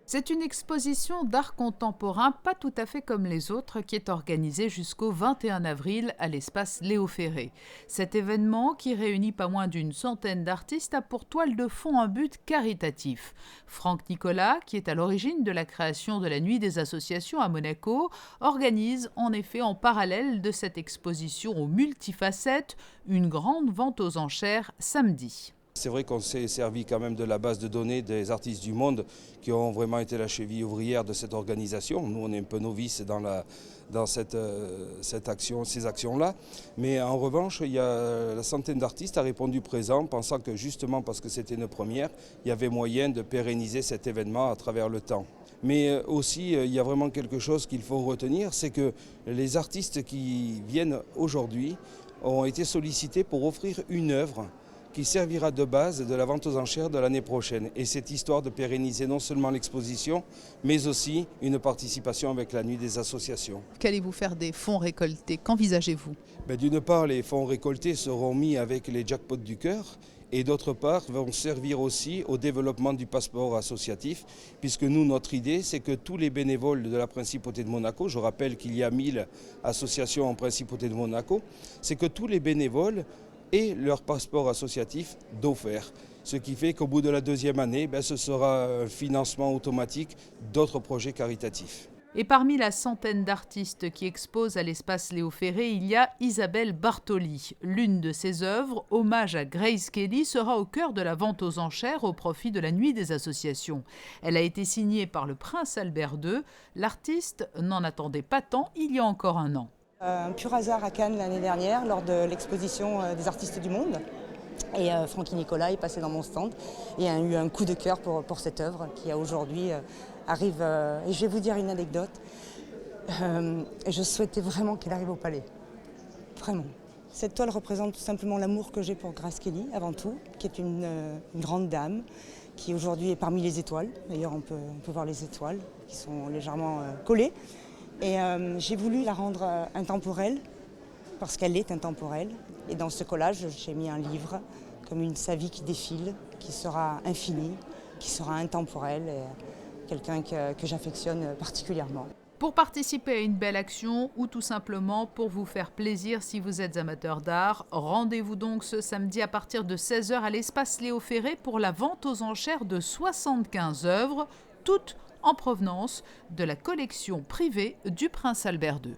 C'est une exposition d'art contemporain pas tout à fait comme les autres qui est organisée jusqu'au 21 avril à l'espace Léo Ferré. Cet événement, qui réunit pas moins d'une centaine d'artistes, a pour toile de fond un but caritatif. Franck Nicolas, qui est à l'origine de la création de la Nuit des associations à Monaco, organise en effet en parallèle de cette exposition aux multifacettes une grande vente aux enchères samedi. C'est vrai qu'on s'est servi quand même de la base de données des artistes du monde qui ont vraiment été la cheville ouvrière de cette organisation. Nous, on est un peu novices dans cette action, ces actions-là. Mais en revanche, la centaine d'artistes a répondu présent, pensant que justement parce que c'était une première, il y avait moyen de pérenniser cet événement à travers le temps. Mais aussi, il y a vraiment quelque chose qu'il faut retenir, c'est que les artistes qui viennent aujourd'hui ont été sollicités pour offrir une œuvre qui servira de base de la vente aux enchères de l'année prochaine. Et cette histoire de pérenniser non seulement l'exposition, mais aussi une participation avec la Nuit des associations. Qu'allez-vous faire des fonds récoltés? Qu'envisagez-vous? D'une part, les fonds récoltés seront mis avec les jackpots du cœur, et d'autre part vont servir aussi au développement du passeport associatif, puisque nous, notre idée, c'est que tous les bénévoles de la Principauté de Monaco, je rappelle qu'il y a 1000 associations en Principauté de Monaco, c'est que tous les bénévoles et leur passeport associatif d'offert. Ce qui fait qu'au bout de la deuxième année, ce sera un financement automatique d'autres projets caritatifs. Et parmi la centaine d'artistes qui exposent à l'espace Léo Ferré, il y a Isabelle Bartoli. L'une de ses œuvres, Hommage à Grace Kelly, sera au cœur de la vente aux enchères au profit de la Nuit des associations. Elle a été signée par le prince Albert II. L'artiste n'en attendait pas tant il y a encore un an. Un pur hasard à Cannes l'année dernière lors de l'exposition des artistes du monde. Et Francky Nicolas est passé dans mon stand et a eu un coup de cœur pour cette œuvre qui aujourd'hui arrive. Et je vais vous dire une anecdote. Je souhaitais vraiment qu'elle arrive au Palais. Vraiment. Cette toile représente tout simplement l'amour que j'ai pour Grace Kelly, avant tout, qui est une grande dame, qui aujourd'hui est parmi les étoiles. D'ailleurs, on peut voir les étoiles qui sont légèrement collées. Et j'ai voulu la rendre intemporelle, parce qu'elle est intemporelle. Et dans ce collage, j'ai mis un livre, comme sa vie qui défile, qui sera infinie, qui sera intemporelle, et quelqu'un que j'affectionne particulièrement. Pour participer à une belle action ou tout simplement pour vous faire plaisir si vous êtes amateur d'art, rendez-vous donc ce samedi à partir de 16h à l'espace Léo Ferré pour la vente aux enchères de 75 œuvres, toutes en provenance de la collection privée du prince Albert II.